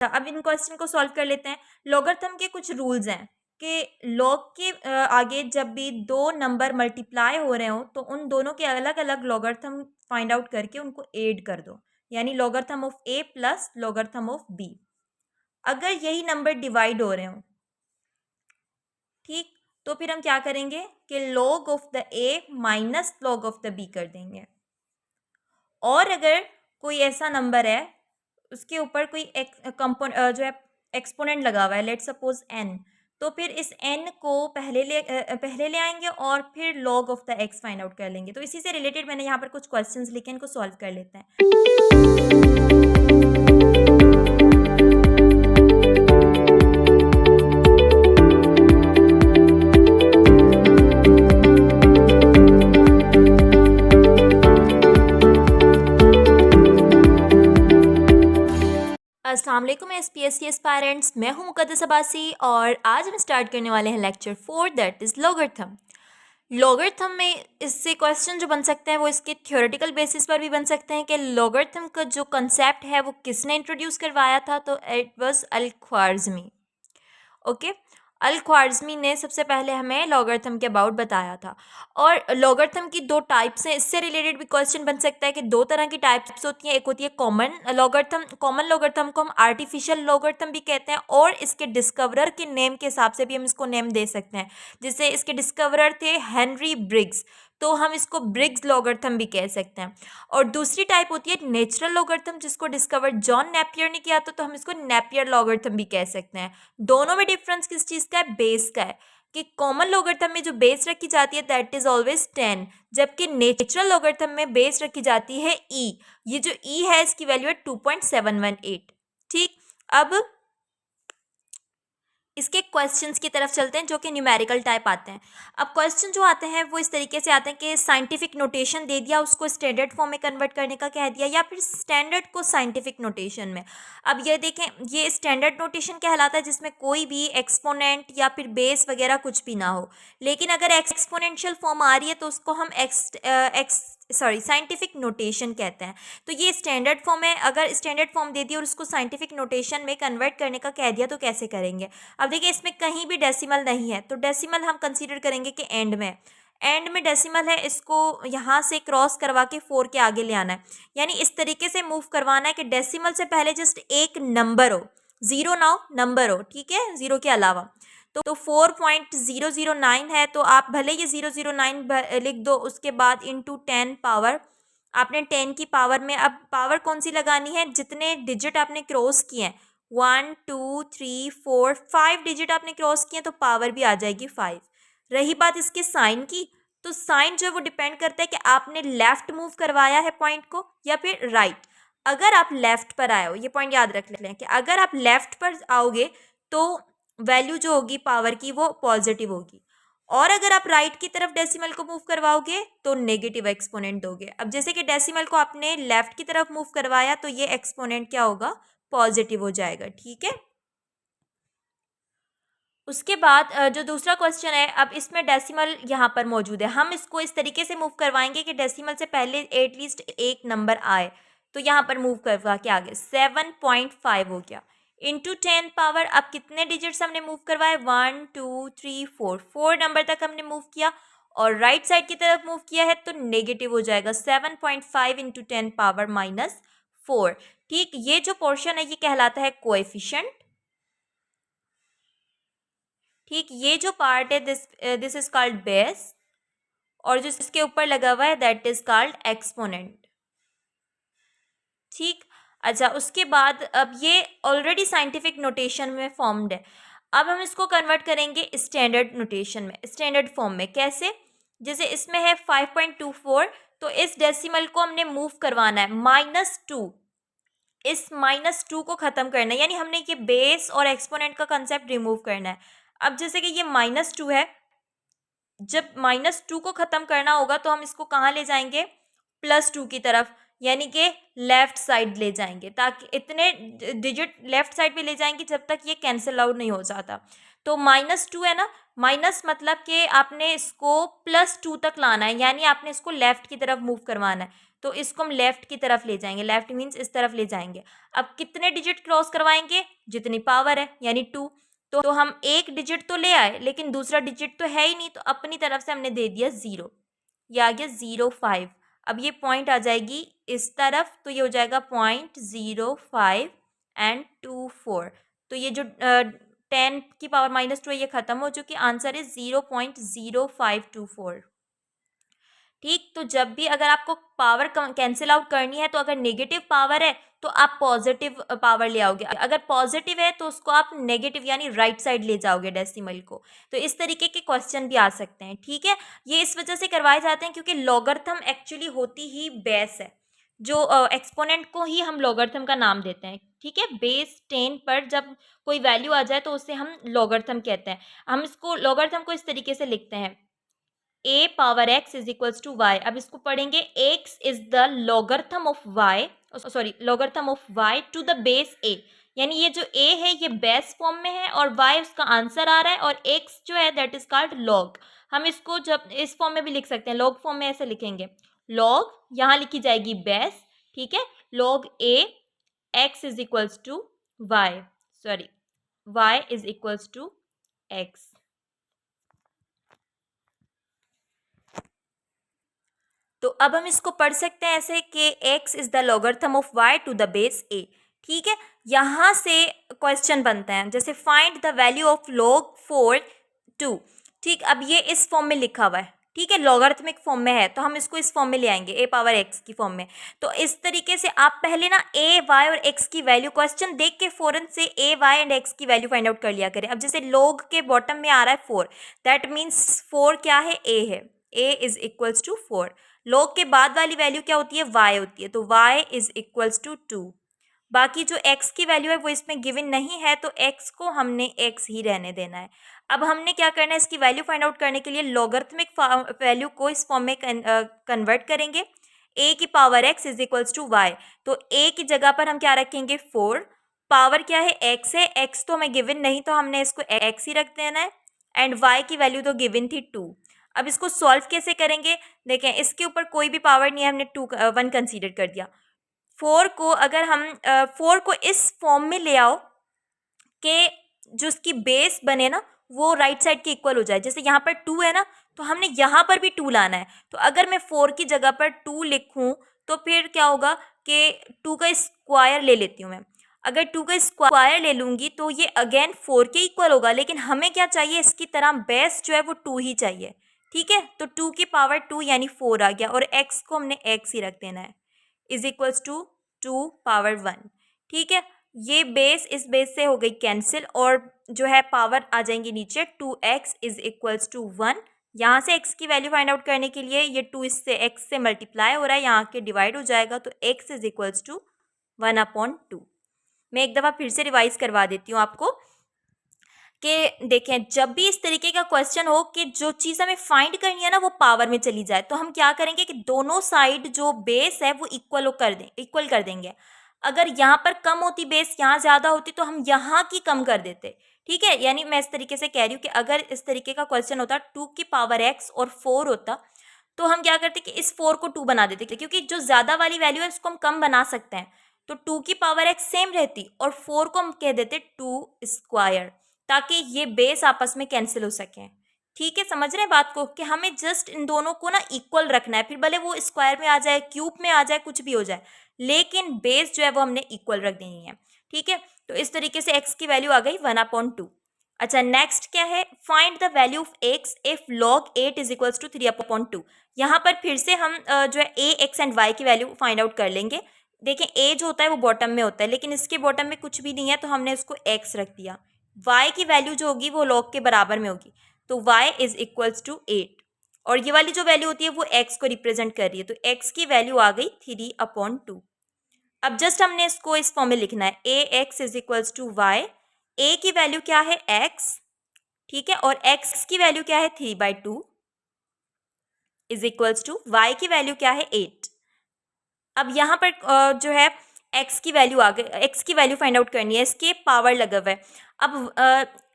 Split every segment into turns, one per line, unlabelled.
अब इन क्वेश्चन को सॉल्व कर लेते हैं। लॉगरिथम के कुछ रूल्स हैं कि लॉग के आगे जब भी दो नंबर मल्टीप्लाई हो रहे हो तो उन दोनों के अलग अलग लॉगरिथम फाइंड आउट करके उनको ऐड कर दो, यानी logarithm of a plus logarithm of b. अगर यही नंबर डिवाइड हो रहे हो, ठीक, तो फिर हम क्या करेंगे कि log of the a minus log of the b कर देंगे। और अगर कोई ऐसा नंबर है उसके ऊपर कोई जो है एक्सपोनेंट लगा हुआ है, लेट सपोज एन, तो फिर इस एन को पहले ले आएंगे और फिर log of the x find out कर लेंगे। तो इसी से रिलेटेड मैंने यहाँ पर कुछ क्वेश्चंस लिखे, इनको सॉल्व कर लेते हैं। अस्सलाम वालेकुम SPSC एस्पायरेंट्स, मैं हूं मुक़द्दस अब्बासी और आज हम स्टार्ट करने वाले हैं lecture 4 that is logarithm. Logarithm में इससे क्वेश्चन जो बन सकते हैं वो इसके थ्योरेटिकल बेसिस पर भी बन सकते हैं कि लॉगरिथम का जो कंसेप्ट है वो किसने इंट्रोड्यूस करवाया था, तो इट वाज अल-ख्वारिज़मी। ओके, अल-ख्वारिज़मी ने सबसे पहले हमें लॉगरिथम के अबाउट बताया था। और लॉगरिथम की दो टाइप्स हैं, इससे रिलेटेड भी क्वेश्चन बन सकता है कि दो तरह की टाइप्स होती हैं। एक होती है कॉमन लॉगरिथम, कॉमन लॉगरिथम को हम आर्टिफिशियल लॉगरिथम भी कहते हैं, और इसके डिस्कवरर के नेम के हिसाब से भी हम इसको नेम दे सकते हैं। जैसे इसके डिस्कवरर थे हेनरी ब्रिग्स, तो हम इसको ब्रिग्स लॉगरिथम भी कह सकते हैं। और दूसरी टाइप होती है नेचुरल लॉगरिथम, जिसको डिस्कवर जॉन नेपियर ने किया था, तो हम इसको नेपियर लॉगरिथम भी कह सकते हैं। दोनों में डिफरेंस किस चीज़ का है? बेस का है, कि कॉमन लॉगरिथम में जो बेस रखी जाती है दैट इज ऑलवेज 10, जबकि नेचुरल लॉगरिथम में बेस रखी जाती है ई। ये जो ई है इसकी वैल्यू है 2.718। ठीक, अब इसके क्वेश्चंस की तरफ चलते हैं जो कि न्यूमेरिकल टाइप आते हैं। अब क्वेश्चन जो आते हैं वो इस तरीके से आते हैं कि साइंटिफिक नोटेशन दे दिया, उसको स्टैंडर्ड फॉर्म में कन्वर्ट करने का कह दिया, या फिर स्टैंडर्ड को साइंटिफिक नोटेशन में। अब ये देखें, ये स्टैंडर्ड नोटेशन कहलाता है जिसमें कोई भी एक्सपोनेंट या फिर बेस वगैरह कुछ भी ना हो। लेकिन अगर एक्सपोनेंशियल फॉर्म आ रही है तो उसको हम साइंटिफिक नोटेशन कहते हैं। तो ये स्टैंडर्ड फॉर्म है, अगर स्टैंडर्ड फॉर्म दे दिया और उसको साइंटिफिक नोटेशन में कन्वर्ट करने का कह दिया तो कैसे करेंगे? अब देखिए, इसमें कहीं भी डेसिमल नहीं है, तो डेसिमल हम कंसीडर करेंगे कि एंड में डेसिमल है, इसको यहाँ से क्रॉस करवा के 4 के आगे ले आना है। यानी इस तरीके से मूव करवाना है कि डेसिमल से पहले जस्ट एक नंबर हो, जीरो ना हो, नंबर हो, ठीक है, जीरो के अलावा। तो 4.009 है, तो आप भले ये 009 लिख दो, उसके बाद इंटू 10 पावर, आपने 10 की पावर में अब पावर कौन सी लगानी है? जितने डिजिट आपने क्रॉस किए हैं, 1 2 3 4 5 डिजिट आपने क्रॉस किए तो पावर भी आ जाएगी 5। रही बात इसके साइन की, तो साइन जो है वो डिपेंड करता है कि आपने लेफ्ट मूव करवाया है पॉइंट को या फिर राइट। अगर आप लेफ्ट पर आए हो, ये पॉइंट याद रख लें कि अगर आप लेफ्ट पर आओगे तो वैल्यू जो होगी पावर की वो पॉजिटिव होगी, और अगर आप राइट की तरफ डेसिमल को मूव करवाओगे तो नेगेटिव एक्सपोनेंट दोगे। अब जैसे कि डेसिमल को आपने लेफ्ट की तरफ मूव करवाया तो ये एक्सपोनेंट क्या होगा? पॉजिटिव हो जाएगा, ठीक है। उसके बाद जो दूसरा क्वेश्चन है, अब इसमें डेसिमल यहाँ पर मौजूद है, हम इसको इस तरीके से मूव करवाएंगे कि डेसिमल से पहले एटलीस्ट एक नंबर आए। तो यहाँ पर मूव करवा के आगे 7.5 हो गया, इंटू 10 पावर, अब कितने डिजिट्स हमने मूव करवाए? 1 2 3 4, 4 नंबर तक हमने मूव किया, और राइट साइड की तरफ मूव किया है तो नेगेटिव हो जाएगा, 7.5 इंटू 10 पावर -4। ठीक, ये जो पोर्शन है ये कहलाता है कोएफिशिएंट। ठीक, ये जो पार्ट है दिस इज कॉल्ड बेस, और जो इसके ऊपर लगा हुआ है दैट इज कॉल्ड एक्सपोनेंट। ठीक, अच्छा, उसके बाद अब ये ऑलरेडी साइंटिफिक नोटेशन में फॉर्म्ड है, अब हम इसको कन्वर्ट करेंगे स्टैंडर्ड नोटेशन में, स्टैंडर्ड फॉर्म में। कैसे? जैसे इसमें है 5.24, तो इस डेसिमल को हमने मूव करवाना है -2, इस -2 को ख़त्म करना है, यानी हमने ये बेस और एक्सपोनेंट का कंसेप्ट रिमूव करना है। अब जैसे कि ये -2 है, जब -2 को ख़त्म करना होगा तो हम इसको कहाँ ले जाएंगे? +2 की तरफ, यानी कि लेफ़्ट साइड ले जाएंगे, ताकि इतने डिजिट लेफ़्ट साइड पे ले जाएंगे जब तक ये कैंसिल आउट नहीं हो जाता। तो -2 है ना, माइनस मतलब कि आपने इसको +2 तक लाना है, यानी आपने इसको लेफ़्ट की तरफ मूव करवाना है। तो इसको हम लेफ्ट की तरफ ले जाएंगे, लेफ्ट मीन्स इस तरफ ले जाएंगे। अब कितने डिजिट क्रॉस करवाएंगे, जितनी पावर है यानी 2। तो हम एक डिजिट तो ले आए लेकिन दूसरा डिजिट तो है ही नहीं, तो अपनी तरफ से हमने दे दिया 0, ये आ गया 0.5। अब ये पॉइंट आ जाएगी इस तरफ, तो ये हो जाएगा 0.05 एंड 24। तो ये जो 10 की पावर -2 है ये खत्म हो चुकी, आंसर इज 0.0524। ठीक, तो जब भी अगर आपको पावर कैंसिल आउट करनी है तो अगर नेगेटिव पावर है तो आप पॉजिटिव पावर ले आओगे, अगर पॉजिटिव है तो उसको आप नेगेटिव यानी राइट साइड ले जाओगे डेसिमल को। तो इस तरीके के क्वेश्चन भी आ सकते हैं। ठीक है, ये इस वजह से करवाए जाते हैं क्योंकि लॉगरिथम एक्चुअली होती ही बेस है, जो एक्सपोनेंट को ही हम लॉगरिथम का नाम देते हैं। ठीक है, बेस 10 पर जब कोई वैल्यू आ जाए तो उसे हम लॉगरिथम कहते हैं। हम इसको लॉगरिथम को इस तरीके से लिखते हैं, a power x is equals to y. अब इसको पढ़ेंगे x is the logarithm of y, sorry logarithm of y to the base a, यानी ये जो a है ये बेस फॉर्म में है और y उसका आंसर आ रहा है और x जो है दैट इज कॉल्ड log। हम इसको जब इस फॉर्म में भी लिख सकते हैं, log फॉर्म में ऐसे लिखेंगे, log यहाँ लिखी जाएगी बेस, ठीक है, log a x is equals to y, sorry y is equals to x। तो अब हम इसको पढ़ सकते हैं ऐसे कि x is the logarithm of y to the base a। ठीक है, यहाँ से क्वेश्चन बनते हैं, जैसे find the value of log 4 2। ठीक, अब ये इस फॉर्म में लिखा हुआ है, ठीक है, लॉगरिथमिक फॉर्म में है तो हम इसको इस फॉर्म में ले आएंगे a पावर x की फॉर्म में। तो इस तरीके से आप पहले ना a y और x की वैल्यू क्वेश्चन देख के फौरन से a y एंड x की वैल्यू फाइंड आउट कर लिया करें। अब जैसे log के बॉटम में आ रहा है 4, दैट मीन्स 4 क्या है, a है, a is equals to 4। log के बाद वाली वैल्यू क्या होती है, y होती है, तो y इज इक्वल्स टू 2। बाकी जो x की वैल्यू है वो इसमें गिवन नहीं है तो x को हमने x ही रहने देना है। अब हमने क्या करना है, इसकी वैल्यू फाइंड आउट करने के लिए लॉगरिथमिक वैल्यू को इस फॉर्म में कन्वर्ट करेंगे, a की power x is equals to y. तो a की जगह पर हम क्या रखेंगे 4, पावर क्या है x है, x तो हमें गिवन नहीं तो हमने इसको x ही रख देना है एंड y की वैल्यू तो गिवन थी 2। अब इसको सॉल्व कैसे करेंगे, देखें इसके ऊपर कोई भी पावर नहीं है, हमने 1 कंसीडर कर दिया। 4 को अगर हम 4 को इस फॉर्म में ले आओ कि जो उसकी बेस बने ना वो राइट साइड के इक्वल हो जाए, जैसे यहाँ पर 2 है ना तो हमने यहाँ पर भी 2 लाना है। तो अगर मैं 4 की जगह पर 2 लिखूँ तो फिर क्या होगा कि 2 का स्क्वायर ले लेती हूँ मैं, अगर 2 का स्क्वायर ले लूँगी तो ये अगेन 4 के इक्वल होगा, लेकिन हमें क्या चाहिए, इसकी तरह बेस जो है वो 2 ही चाहिए। ठीक है, तो 2 की पावर 2 यानी 4 आ गया और x को हमने x ही रख देना है, इज इक्वल्स टू 2 पावर 1। ठीक है, ये बेस इस बेस से हो गई कैंसिल और जो है पावर आ जाएंगी नीचे, 2x इज इक्वल्स टू 1। यहाँ से x की वैल्यू फाइंड आउट करने के लिए ये 2 इससे x से मल्टीप्लाई हो रहा है, यहाँ के डिवाइड हो जाएगा तो x इज इक्वल्स टू 1/2। मैं एक दफ़ा फिर से रिवाइज करवा देती हूँ आपको कि देखें जब भी इस तरीके का क्वेश्चन हो कि जो चीज़ हमें फाइंड करनी है ना वो पावर में चली जाए, तो हम क्या करेंगे कि दोनों साइड जो बेस है वो इक्वल कर देंगे। अगर यहाँ पर कम होती बेस, यहाँ ज़्यादा होती तो हम यहाँ की कम कर देते। ठीक है, यानी मैं इस तरीके से कह रही हूँ कि अगर इस तरीके का क्वेश्चन होता 2 की पावर x और 4 होता तो हम क्या करते कि इस 4 को 2 बना देते, क्योंकि जो ज़्यादा वाली वैल्यू है उसको हम कम बना सकते हैं। तो 2 की पावर x सेम रहती और 4 को हम कह देते 2 स्क्वायर, ताकि ये बेस आपस में कैंसिल हो सकें। ठीक है, समझ रहे हैं बात को कि हमें जस्ट इन दोनों को ना इक्वल रखना है, फिर भले वो स्क्वायर में आ जाए, क्यूब में आ जाए, कुछ भी हो जाए, लेकिन बेस जो है वो हमने इक्वल रख देनी है। ठीक है, तो इस तरीके से x की वैल्यू आ गई 1/2। अच्छा, नेक्स्ट क्या है, find the value of x if log 8 is equals to 3/2। यहाँ पर फिर से हम जो है a x एंड y की वैल्यू फाइंड आउट कर लेंगे। देखें a जो होता है वो बॉटम में होता है, लेकिन इसके बॉटम में कुछ भी नहीं है तो हमने उसको x रख दिया। y की वैल्यू जो होगी वो log के बराबर में होगी, तो y इज इक्वल्स टू 8 और ये वाली जो वैल्यू होती है वो x को रिप्रेजेंट कर रही है, तो x की वैल्यू आ गई 3/2। अब जस्ट हमने इसको इस फॉर्म में लिखना है, a x is equals to y, a की वैल्यू क्या है x, ठीक है, और x की वैल्यू क्या है 3/2 इज इक्वल्स टू y की वैल्यू क्या है 8। अब यहाँ पर जो है x की वैल्यू आ गई, x की वैल्यू फाइंड आउट करनी है, इसके पावर लगा हुआ है। अब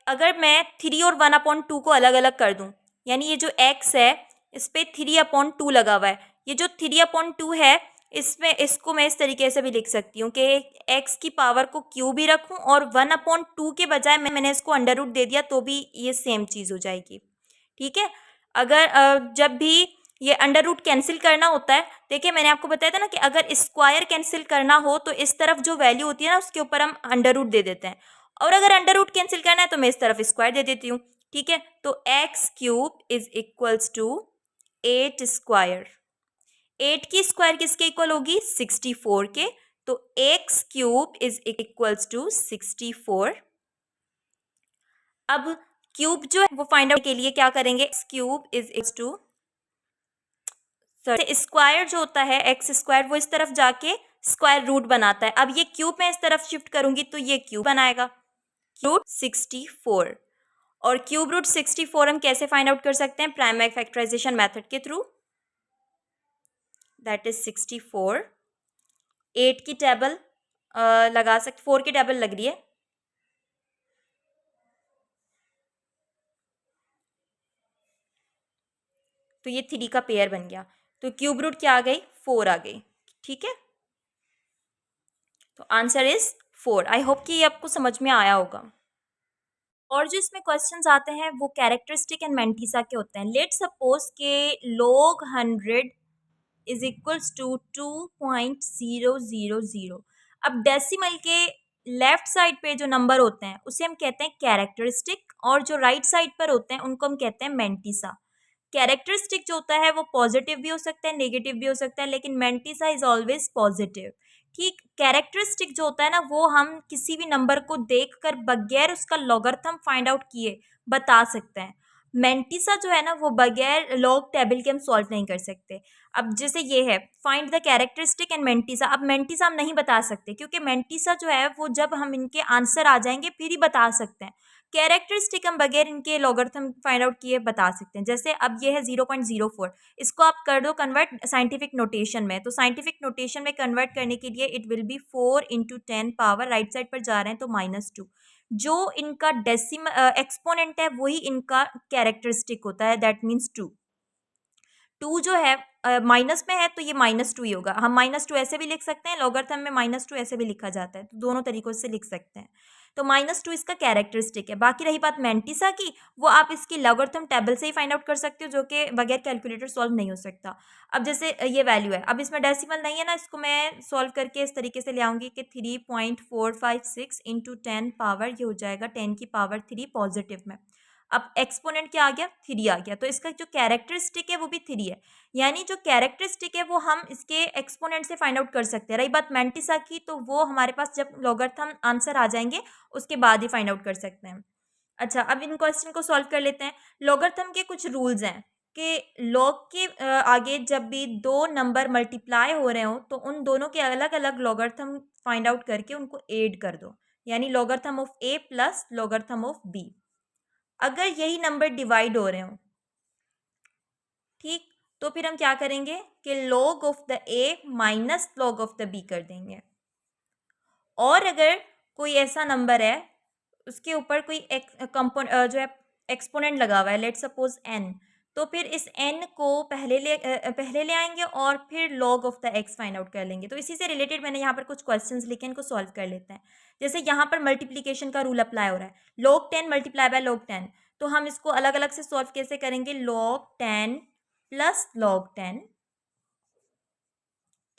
अगर मैं 3 और 1/2 को अलग अलग कर दूं, यानी ये जो x है इस पर 3/2 लगा हुआ है, ये जो 3/2 है इसमें इसको मैं इस तरीके से भी लिख सकती हूँ कि एक्स की पावर को क्यू भी रखूँ और 1/2 के बजाय मैंने इसको अंडर रूट दे दिया तो भी ये सेम चीज़ हो जाएगी। ठीक है, अगर जब भी ये अंडर रूट कैंसिल करना होता है, देखिए मैंने आपको बताया था ना कि अगर स्क्वायर कैंसिल करना हो तो इस तरफ जो वैल्यू होती है ना उसके ऊपर हम अंडर रूट दे देते हैं, और अगर अंडर रूट कैंसिल करना है तो मैं इस तरफ स्क्वायर दे देती हूँ। ठीक है, तो x cube is equals to 8 square. 8 की स्क्वायर किसके इक्वल होगी? 64 के। तो x cube is equals to 64। अब क्यूब जो है वो फाइंड आउट के लिए क्या करेंगे? X cube is equals to square जो होता है एक्स स्क्वायर वो इस तरफ जाके स्क्वायर रूट बनाता है। अब ये क्यूब मैं इस तरफ शिफ्ट करूंगी तो ये क्यूब बनाएगा, क्यूब 64। और क्यूब रूट 64 हम कैसे फाइंड आउट कर सकते हैं? प्राइमरी फैक्टराइजेशन मेथड के थ्रू, दैट इज 64। 8 की टेबल लगा सकते, 4 की टेबल लग रही है, तो ये 3 का पेयर बन गया, तो क्यूब रूट क्या आ गई? 4 आ गई। ठीक है, तो आंसर इज 4। आई होप कि ये आपको समझ में आया होगा। और जो इसमें क्वेश्चंस आते हैं वो कैरेक्टरिस्टिक एंड मेंटिसा के होते हैं। लेट सपोज के log 100 इज इक्वल्स टू 2.000। अब डेसिमल के लेफ्ट साइड पे जो नंबर होते हैं उसे हम कहते हैं कैरेक्टरिस्टिक, और जो राइट साइड पर होते हैं उनको हम कहते हैं मेंटिसा। कैरेक्टरिस्टिक जो होता है वो पॉजिटिव भी हो सकता है, नेगेटिव भी हो सकता है, लेकिन मेंटिसा इज ऑलवेज पॉजिटिव। ठीक, कैरेक्टरिस्टिक जो होता है ना वो हम किसी भी नंबर को देखकर बगैर उसका लॉगरिथम फाइंड आउट किए बता सकते हैं। मेंटिसा जो है ना वो बगैर लॉग टेबल के हम सॉल्व नहीं कर सकते। अब जैसे ये है find the characteristic and mantissa, अब मेंटिसा हम नहीं बता सकते क्योंकि मेंटिसा जो है वो जब हम इनके आंसर आ जाएंगे फिर ही बता सकते हैं। कैरेक्टरिस्टिक हम बगैर इनके लॉगरिथम फाइंड आउट किए बता सकते हैं। जैसे अब ये है 0.04, इसको आप कर दो कन्वर्ट साइंटिफिक नोटेशन में, तो साइंटिफिक नोटेशन में कन्वर्ट करने के लिए it will be 4 into 10 power, right side पर जा रहे हैं तो -2। जो इनका डेसिमल एक्सपोनेंट है वही इनका कैरेक्टरिस्टिक होता है, दैट मीन्स 2। 2 जो है माइनस में है तो ये -2 ही होगा। हम -2 ऐसे भी लिख सकते हैं, लॉगरिथम में -2 ऐसे भी लिखा जाता है, तो दोनों तरीकों से लिख सकते हैं। तो -2 इसका कैरेक्टरिस्टिक है। बाकी रही बात मेंटिसा की, वो आप इसकी लॉगरिथम टेबल से ही फाइंड आउट कर सकते हो, जो कि बगैर कैलकुलेटर सॉल्व नहीं हो सकता। अब जैसे ये वैल्यू है, अब इसमें डेसिमल नहीं है ना, इसको मैं सॉल्व करके इस तरीके से ले आऊंगी कि 3.456 इंटू 10 पावर, ये हो जाएगा 10 की पावर 3 पॉजिटिव में। अब एक्सपोनेंट क्या आ गया? 3 आ गया, तो इसका जो कैरेक्टरिस्टिक है वो भी 3 है। यानी जो कैरेक्टरिस्टिक है वो हम इसके एक्सपोनेंट से फाइंड आउट कर सकते हैं। रही बात मेंटिसा की, तो वो हमारे पास जब लॉगरिथम आंसर आ जाएंगे उसके बाद ही फाइंड आउट कर सकते हैं। अच्छा, अब इन क्वेश्चन को सॉल्व कर लेते हैं। लॉगरिथम के कुछ रूल्स हैं कि लॉग के आगे जब भी दो नंबर मल्टीप्लाई हो रहे हो तो उन दोनों के अलग अलग लॉगरिथम फाइंड आउट करके उनको ऐड कर दो, यानी logarithm of a plus logarithm of b. अगर यही नंबर डिवाइड हो रहे हो, ठीक, तो फिर हम क्या करेंगे कि log of the a minus log of the b कर देंगे। और अगर कोई ऐसा नंबर है उसके ऊपर कोई जो है एक्सपोनेंट लगा हुआ है, लेट सपोज n, तो फिर इस n को पहले ले आएंगे और फिर log of the x find out कर लेंगे। तो इसी से रिलेटेड मैंने यहाँ पर कुछ क्वेश्चंस लिखे, इनको सॉल्व कर लेते हैं। जैसे यहाँ पर मल्टीप्लीकेशन का रूल अप्लाई हो रहा है, log 10 मल्टीप्लाई बाय log 10, तो हम इसको अलग अलग से सॉल्व कैसे करेंगे? log 10 plus log 10।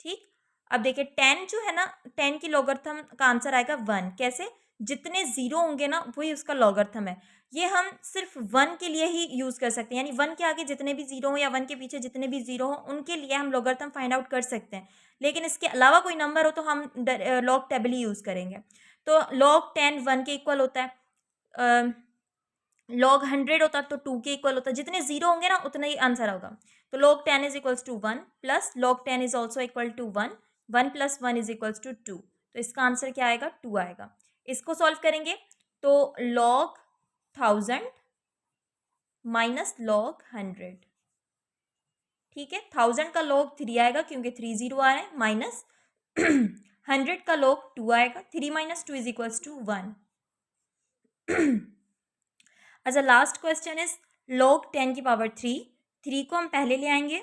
ठीक, अब देखिए 10 जो है ना, 10 की लॉगरिथम का आंसर आएगा 1। कैसे? जितने जीरो होंगे ना वही उसका लॉगरिथम है। ये हम सिर्फ 1 के लिए ही यूज कर सकते हैं, यानी 1 के आगे जितने भी जीरो हो या 1 के पीछे जितने भी जीरो हो उनके लिए हम लॉगरिथम फाइंड आउट कर सकते हैं। लेकिन इसके अलावा कोई नंबर हो तो हम लॉग टेबल ही यूज करेंगे। तो log 10 1 के इक्वल होता है, log 100 होता तो 2 के इक्वल होता, जितने जीरो होंगे ना उतना ही आंसर होगा। तो log 10 is equals to 1 plus log 10 is also equal to 1, 1 plus 1 is equals to 2, तो इसका आंसर क्या आएगा? 2 आएगा। इसको सॉल्व करेंगे तो log 1000 माइनस log 100, ठीक है, 1000 का log 3 आएगा क्योंकि 3 जीरो आ रहे हैं, माइनस 100 का log 2 आएगा, 3 माइनस 2 इज इक्वल्स टू 1। अच्छा, लास्ट क्वेश्चन इज log 10 की पावर 3, 3 को हम पहले ले आएंगे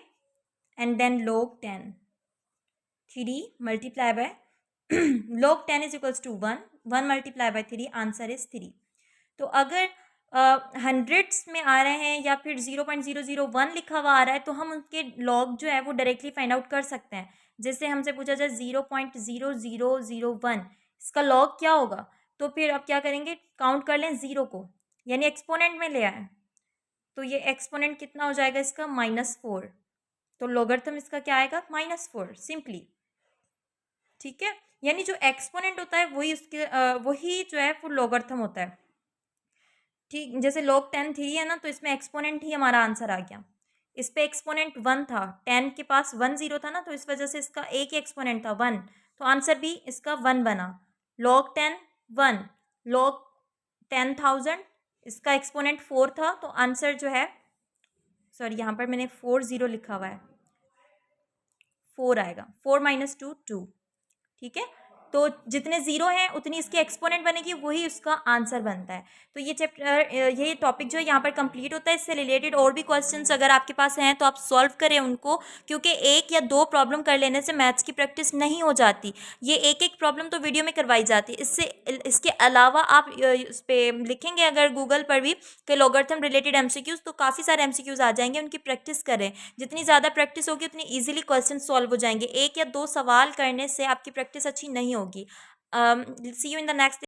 and then log 10, 3 multiply by log 10 is equals to 1, 1 multiply by 3, answer is 3। तो अगर हंड्रेड्स में आ रहे हैं या फिर 0.001 लिखा हुआ आ रहा है तो हम उनके लॉग जो है वो डायरेक्टली फाइंड आउट कर सकते हैं। जैसे हमसे पूछा जाए 0.0001, इसका लॉग क्या होगा, तो फिर अब क्या करेंगे, काउंट कर लें 0 को, यानी एक्सपोनेंट में ले आए, तो ये एक्सपोनेंट कितना हो जाएगा इसका, -4। तो लॉगरिथम इसका क्या आएगा, -4 सिंपली। ठीक है, यानी जो एक्सपोनेंट होता है वही उसके वही जो है वो लॉगरिथम होता है। ठीक, जैसे log 10 3 है ना, तो इसमें एक्सपोनेंट ही हमारा आंसर आ गया। इस पे एक्सपोनेंट 1 था, 10 के पास 1 0 था ना, तो इस वजह से इसका एक ही एक्सपोनेंट था 1, तो आंसर भी इसका 1 बना। log 10 1, log 10,000, इसका एक्सपोनेंट 4 था, तो आंसर जो है, सॉरी यहाँ पर मैंने 4 0 लिखा हुआ है, 4 आएगा, 4 - 2 2। ठीक है, तो जितने जीरो हैं उतनी इसकी एक्सपोनेंट बनेगी, वही उसका आंसर बनता है। तो ये चैप्टर, ये टॉपिक जो है यहाँ पर कंप्लीट होता है। इससे रिलेटेड और भी क्वेश्चंस अगर आपके पास हैं तो आप सॉल्व करें उनको, क्योंकि एक या दो प्रॉब्लम कर लेने से मैथ्स की प्रैक्टिस नहीं हो जाती, ये एक एक प्रॉब्लम तो वीडियो में करवाई जाती है। इसके अलावा आप इस पर लिखेंगे अगर गूगल पर भी कि लॉगरिथम रिलेटेड एमसीक्यूज, तो काफ़ी सारे एमसीक्यूज आ जाएंगे, उनकी प्रैक्टिस करें। जितनी ज़्यादा प्रैक्टिस होगी उतनी ईजिली क्वेश्चन सॉल्व हो जाएंगे। एक या दो सवाल करने से आपकी प्रैक्टिस अच्छी नहीं होगी। सी यू इन द नेक्स्ट।